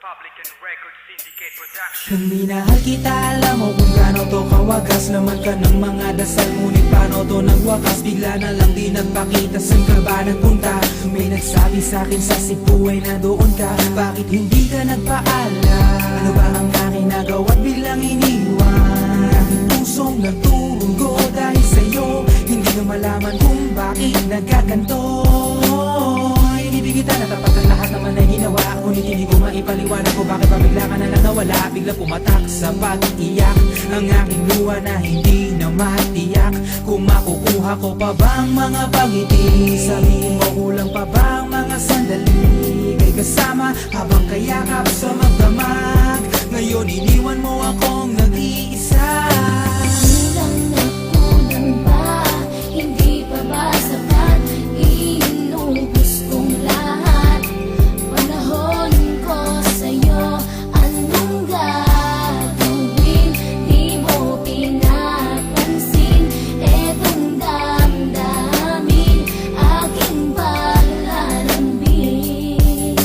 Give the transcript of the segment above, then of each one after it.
Republican Record Syndicate Production. Kung minahal kita, alam mo kung gaano to kawagas. Laman ka ng mga dasal, ngunit paano to nagwakas? Bigla na lang di nagpakita, saan ka ba nagpunta? May nagsabi sa'kin sa Cebu ay nandoon ka. Bakit hindi ka nagpaalam? Ano ba ang aking nagawa't biglang iniwan? Aking pusong nagturugo dahil sa'yo. Hindi ko malaman kung bakit nagkaganto. Inibig kita na tapat ang lahat naman ay ginawa, ngunit hindi ko maipaliwanag kung bakit pabigla ka na lang nawala. Bigla pumatak sa pag-iyak ang aking luha na hindi na matiyak. Kung makukuha ko pa bang mga pangiti, sabihin mo kulang pa bang mga sandali kay kasama habang kayakap sa magdamag. Ngayon iniwan mo akong nag-iisa. Kulang na kulang ba? Hindi pa ba sapat? Inubos kong lahat. Panahon ko sa'yo, anong gagawin? Di mo pinapansin etong damdamin, aking paglalambing.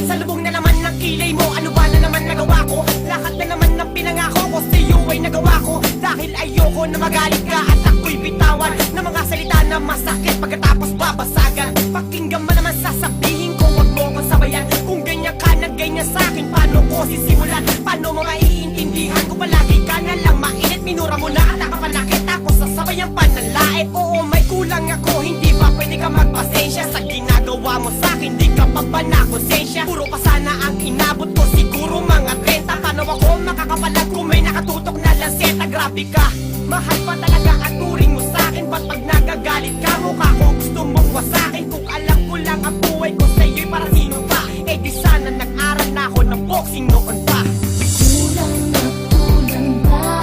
Sa lubong na naman ng kilay mo, ano ba na naman nagawa ko? Lahat na naman ng pinangako ko sa'yo ay nagawa ko. Dahil ayoko na magalit ka at ako'y bitawan ng mga salita na masakit pagkatapos babasagan. Pakinggan mo naman sasabihin ko, wag mo ko sabayan. Kung ganyan ka na ganyan sa'kin, paano ko sisimulan? Paano mo maiintindihan ko palagi ka na lang mainit? Minura mo na at nakapanakit ako sa sabayang pananlait. Oo, may kulang ako, hindi ba pwede ka magpasensya sa ginagawa mo sa'kin? Di ka pa ba nakonsensya? Puro pa sana ang inabot ko, siguro mga 30. Paano ako makakapalag kung may nakatutok na lanseta? Grabe ka, mahal pa talaga ang turing mo sa'kin. Ba't pag nagagalit ka, mukha ko gusto mong wasakin? Kung alam ko lang ang buhay ko sa'yo'y para sino pa? Eh di sana nag-aral na ako ng boxing noon pa. Kulang na kulang ba?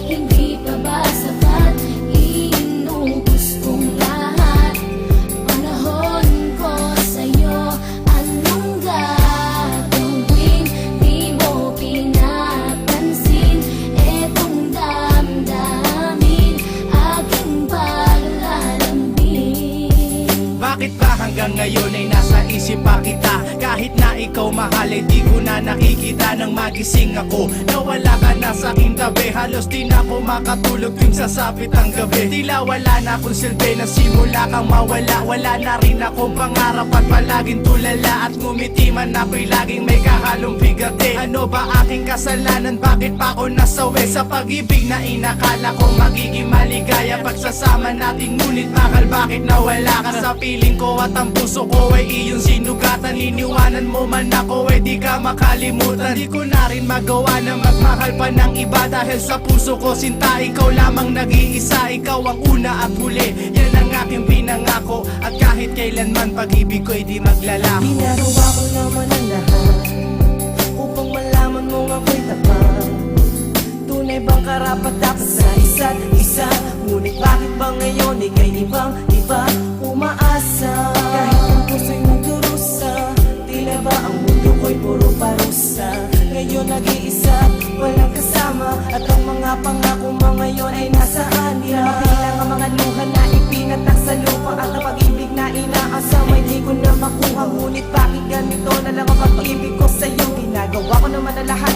Hindi pa ba sapat? Inubos kong lahat. Panahon ko sa'yo, anong gagawin? Di mo pinapansin etong damdamin, aking paglalambing. Bakit ba hanggang ngayon ay nasa isip pa kita? Kahit na ikaw mahal ay di ko na nakikita. Nang magising ako, nawala ka na sa aking tabi. Halos di na ako makatulog tuwing sasapit ang gabi. Tila wala na akong silbi, nasimula kang mawala. Wala na rin akong pangarap at palaging tulala. At ngumiti man ako'y laging may kahalong bigati. Ano ba aking kasalanan? Bakit pa ako nasawi sa pag-ibig na inakala ko magiging maligaya? Pagsasama natin ngunit mahal, bakit nawala ka sa piling ko? At ang puso ko ay iyong sinugatan. Iniwanan mo man ako ay di ka makalimutan. Di ko na rin magawa na magmahal pa ng iba. Dahil sa puso ko sinta, ikaw lamang nag-iisa. Ikaw ang una at huli, yan ang aking pinangako. At kahit kailanman pag-ibig ko'y di maglalaho. Ginagawa ko naman ang lahat upang malaman mong ako'y tapat. Tunay bang karapat dapat sa isa't isa? Ngunit bakit ba ngayon ika'y ibang-iba umaasa? Kahit ang puso'y magdurusa, tila ba ang mundo ko'y puro parusa? Ngayon nag-iisa, walang kasama. At ang mga pangako mo ngayon ay nasaan? Di na mabilang ang mga luha na ipinatak sa lupa. At ang pag-ibig na inaasam ay di ko na makuha. Ngunit bakit ganito na lang ang pag-ibig ko sa'yo? Ginagawa ko naman ang lahat